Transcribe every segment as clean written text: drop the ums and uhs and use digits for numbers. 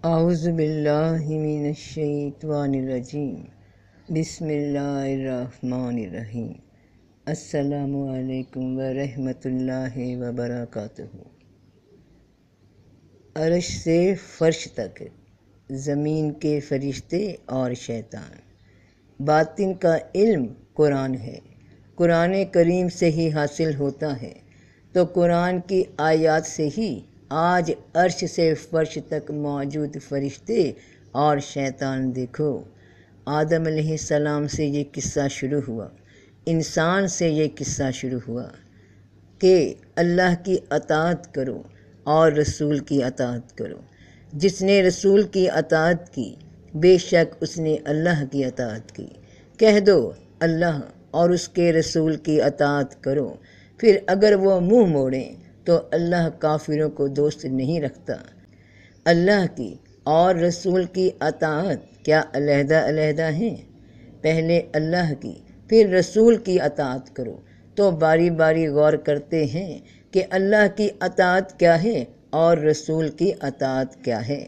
اعوذ باللہ من الشیطان الرجیم بسم اللہ الرحمن الرحیم السلام علیکم ورحمۃ اللہ وبرکاتہ۔ عرش سے فرش تک زمین کے فرشتے اور شیطان، باطن کا علم قرآن ہے، قرآن کریم سے ہی حاصل ہوتا ہے، تو قرآن کی آیات سے ہی آج عرش سے فرش تک موجود فرشتے اور شیطان دیکھو۔ آدم علیہ السلام سے یہ قصہ شروع ہوا، انسان سے یہ قصہ شروع ہوا کہ اللہ کی اطاعت کرو اور رسول کی اطاعت کرو۔ جس نے رسول کی اطاعت کی بے شک اس نے اللہ کی اطاعت کی۔ کہہ دو اللہ اور اس کے رسول کی اطاعت کرو، پھر اگر وہ منہ موڑیں تو اللہ کافروں کو دوست نہیں رکھتا۔ اللہ کی اور رسول کی اطاعت کیا علیحدہ علیحدہ ہیں؟ پہلے اللہ کی پھر رسول کی اطاعت کرو تو باری باری غور کرتے ہیں کہ اللہ کی اطاعت کیا ہے اور رسول کی اطاعت کیا ہے۔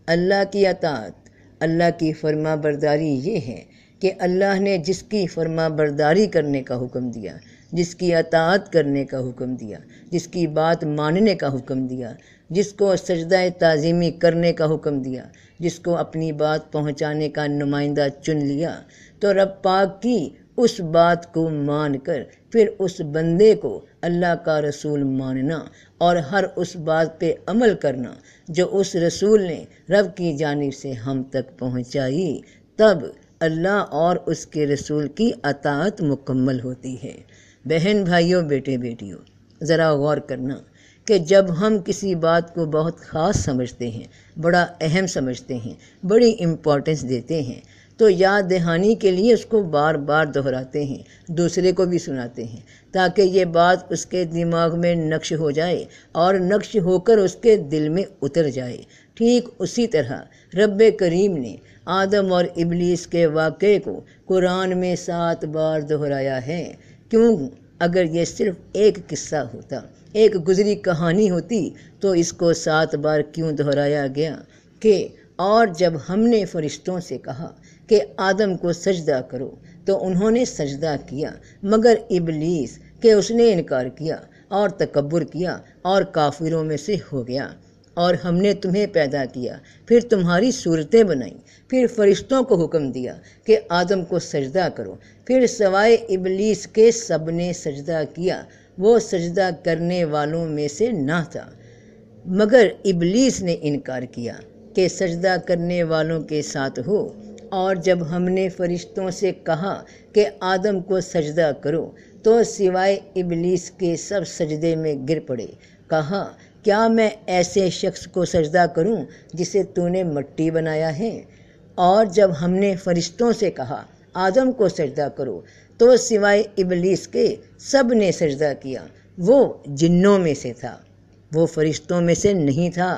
اللہ کی اطاعت، اللہ کی فرما برداری یہ ہے کہ اللہ نے جس کی فرما برداری کرنے کا حکم دیا، جس کی اطاعت کرنے کا حکم دیا، جس کی بات ماننے کا حکم دیا، جس کو سجدہ تعظیمی کرنے کا حکم دیا، جس کو اپنی بات پہنچانے کا نمائندہ چن لیا، تو رب پاک کی اس بات کو مان کر پھر اس بندے کو اللہ کا رسول ماننا اور ہر اس بات پہ عمل کرنا جو اس رسول نے رب کی جانب سے ہم تک پہنچائی، تب اللہ اور اس کے رسول کی اطاعت مکمل ہوتی ہے۔ بہن بھائیوں، بیٹے بیٹیوں، ذرا غور کرنا کہ جب ہم کسی بات کو بہت خاص سمجھتے ہیں، بڑا اہم سمجھتے ہیں، بڑی امپورٹنس دیتے ہیں، تو یاد دہانی کے لیے اس کو بار بار دہراتے ہیں، دوسرے کو بھی سناتے ہیں تاکہ یہ بات اس کے دماغ میں نقش ہو جائے اور نقش ہو کر اس کے دل میں اتر جائے۔ ٹھیک اسی طرح رب کریم نے آدم اور ابلیس کے واقعے کو قرآن میں 7 بار دہرایا ہے۔ کیوں؟ اگر یہ صرف ایک قصہ ہوتا، ایک گزری کہانی ہوتی تو اس کو 7 بار کیوں دہرایا گیا؟ کہ اور جب ہم نے فرشتوں سے کہا کہ آدم کو سجدہ کرو تو انہوں نے سجدہ کیا، مگر ابلیس کہ اس نے انکار کیا اور تکبر کیا اور کافروں میں سے ہو گیا۔ اور ہم نے تمہیں پیدا کیا، پھر تمہاری صورتیں بنائیں، پھر فرشتوں کو حکم دیا کہ آدم کو سجدہ کرو، پھر سوائے ابلیس کے سب نے سجدہ کیا، وہ سجدہ کرنے والوں میں سے نہ تھا، مگر ابلیس نے انکار کیا کہ سجدہ کرنے والوں کے ساتھ ہو۔ اور جب ہم نے فرشتوں سے کہا کہ آدم کو سجدہ کرو تو سوائے ابلیس کے سب سجدے میں گر پڑے۔ کہا کیا میں ایسے شخص کو سجدہ کروں جسے تو نے مٹی بنایا ہے؟ اور جب ہم نے فرشتوں سے کہا آدم کو سجدہ کرو تو سوائے ابلیس کے سب نے سجدہ کیا۔ وہ جنوں میں سے تھا، وہ فرشتوں میں سے نہیں تھا،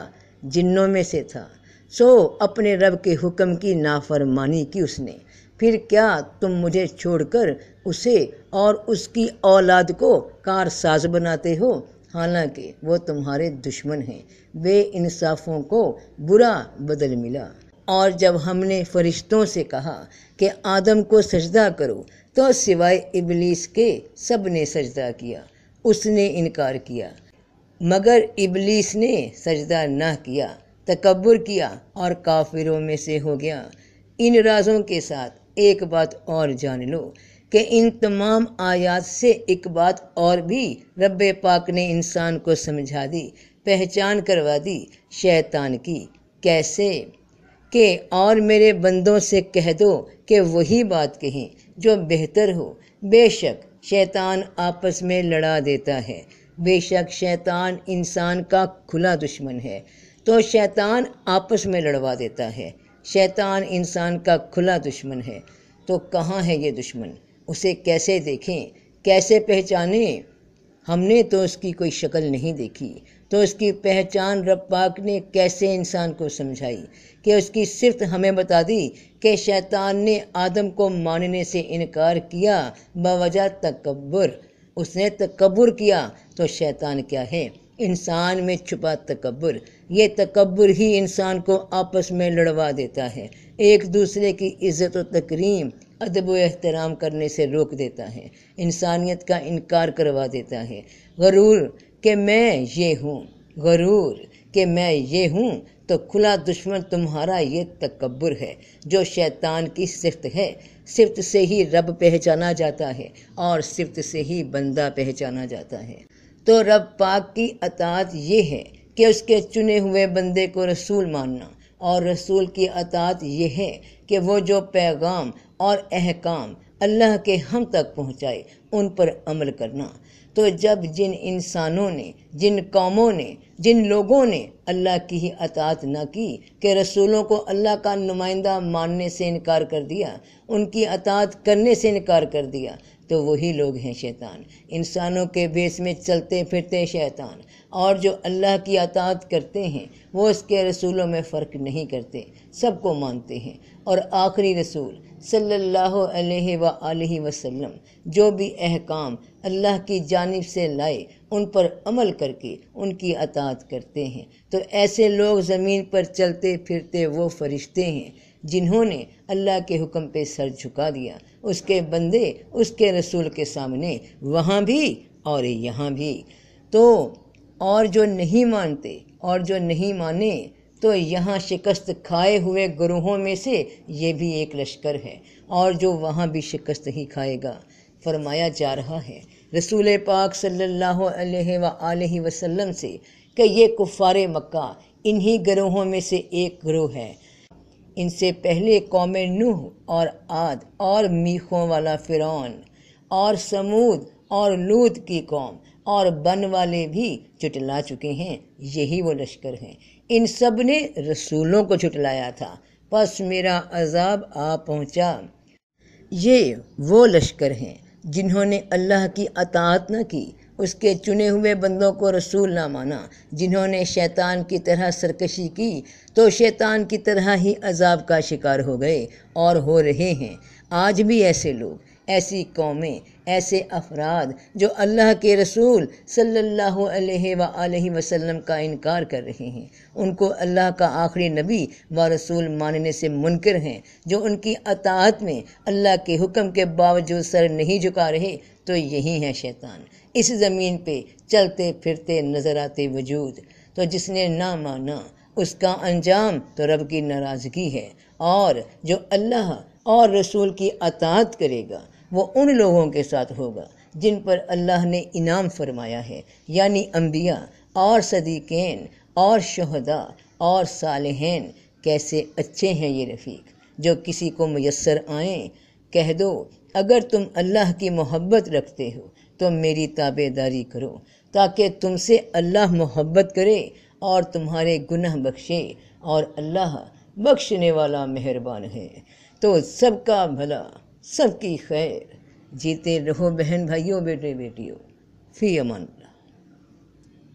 جنوں میں سے تھا۔ سو اپنے رب کے حکم کی نافرمانی کی اس نے۔ پھر کیا تم مجھے چھوڑ کر اسے اور اس کی اولاد کو کارساز بناتے ہو؟ حالانکہ وہ تمہارے دشمن ہیں، بے انصافوں کو برا بدل ملا۔ اور جب ہم نے فرشتوں سے کہا کہ آدم کو سجدہ کرو تو سوائے ابلیس کے سب نے سجدہ کیا، اس نے انکار کیا، مگر ابلیس نے سجدہ نہ کیا، تکبر کیا اور کافروں میں سے ہو گیا۔ ان رازوں کے ساتھ ایک بات اور جان لو کہ ان تمام آیات سے ایک بات اور بھی رب پاک نے انسان کو سمجھا دی، پہچان کروا دی شیطان کی۔ کیسے؟ کہ اور میرے بندوں سے کہہ دو کہ وہی بات کہیں جو بہتر ہو۔ بے شک شیطان آپس میں لڑا دیتا ہے، بے شک شیطان انسان کا کھلا دشمن ہے، تو شیطان آپس میں لڑوا دیتا ہے۔ شیطان انسان کا کھلا دشمن ہے، تو کہاں ہے یہ دشمن؟ اسے کیسے دیکھیں، کیسے پہچانیں؟ ہم نے تو اس کی کوئی شکل نہیں دیکھی، تو اس کی پہچان رب پاک نے کیسے انسان کو سمجھائی کہ اس کی صفت ہمیں بتا دی کہ شیطان نے آدم کو ماننے سے انکار کیا بوجہ تکبر۔ اس نے تکبر کیا، تو شیطان کیا ہے؟ انسان میں چھپا تکبر، یہ تکبر ہی انسان کو آپس میں لڑوا دیتا ہے، ایک دوسرے کی عزت و تکریم، ادب و احترام کرنے سے روک دیتا ہے، انسانیت کا انکار کروا دیتا ہے۔ غرور کہ میں یہ ہوں، غرور کہ میں یہ ہوں، تو کھلا دشمن تمہارا یہ تکبر ہے، جو شیطان کی صفت ہے۔ صفت سے ہی رب پہچانا جاتا ہے اور صفت سے ہی بندہ پہچانا جاتا ہے۔ تو رب پاک کی اطاعت یہ ہے کہ اس کے چنے ہوئے بندے کو رسول ماننا، اور رسول کی اطاعت یہ ہے کہ وہ جو پیغام اور احکام اللہ کے ہم تک پہنچائے ان پر عمل کرنا۔ تو جب جن انسانوں نے، جن قوموں نے، جن لوگوں نے اللہ کی ہی اطاعت نہ کی کہ رسولوں کو اللہ کا نمائندہ ماننے سے انکار کر دیا، ان کی اطاعت کرنے سے انکار کر دیا، تو وہی لوگ ہیں شیطان، انسانوں کے بیس میں چلتے پھرتے شیطان۔ اور جو اللہ کی اطاعت کرتے ہیں وہ اس کے رسولوں میں فرق نہیں کرتے، سب کو مانتے ہیں، اور آخری رسول صلی اللہ علیہ وآلہ وسلم جو بھی احکام اللہ کی جانب سے لائے ان پر عمل کر کے ان کی اطاعت کرتے ہیں۔ تو ایسے لوگ زمین پر چلتے پھرتے وہ فرشتے ہیں جنہوں نے اللہ کے حکم پہ سر جھکا دیا، اس کے بندے اس کے رسول کے سامنے، وہاں بھی اور یہاں بھی۔ تو اور جو نہیں مانتے اور جو نہیں مانے، تو یہاں شکست کھائے ہوئے گروہوں میں سے یہ بھی ایک لشکر ہے، اور جو وہاں بھی شکست ہی کھائے گا۔ فرمایا جا رہا ہے رسول پاک صلی اللہ علیہ وآلہ وسلم سے کہ یہ کفار مکہ انہی گروہوں میں سے ایک گروہ ہے۔ ان سے پہلے قوم نوح اور عاد اور میخوں والا فرعون اور سمود اور لوط کی قوم اور بن والے بھی جھٹلا چکے ہیں، یہی وہ لشکر ہیں۔ ان سب نے رسولوں کو جھٹلایا تھا، پس میرا عذاب آ پہنچا۔ یہ وہ لشکر ہیں جنہوں نے اللہ کی اطاعت نہ کی، اس کے چنے ہوئے بندوں کو رسول نہ مانا، جنہوں نے شیطان کی طرح سرکشی کی تو شیطان کی طرح ہی عذاب کا شکار ہو گئے اور ہو رہے ہیں۔ آج بھی ایسے لوگ، ایسی قومیں، ایسے افراد جو اللہ کے رسول صلی اللہ علیہ وآلہ وسلم کا انکار کر رہے ہیں، ان کو اللہ کا آخری نبی و رسول ماننے سے منکر ہیں، جو ان کی اطاعت میں اللہ کے حکم کے باوجود سر نہیں جھکا رہے، تو یہی ہے شیطان اس زمین پہ چلتے پھرتے نظر آتے وجود۔ تو جس نے نہ مانا اس کا انجام تو رب کی ناراضگی ہے، اور جو اللہ اور رسول کی اطاعت کرے گا وہ ان لوگوں کے ساتھ ہوگا جن پر اللہ نے انعام فرمایا ہے، یعنی انبیاء اور صدیقین اور شہداء اور صالحین۔ کیسے اچھے ہیں یہ رفیق جو کسی کو میسر آئیں۔ کہہ دو اگر تم اللہ کی محبت رکھتے ہو تو میری تابع داری کرو، تاکہ تم سے اللہ محبت کرے اور تمہارے گناہ بخشے، اور اللہ بخشنے والا مہربان ہے۔ تو سب کا بھلا، سب کی خیر، جیتے رہو بہن بھائیوں، بیٹے بیٹیوں، فی امان اللہ۔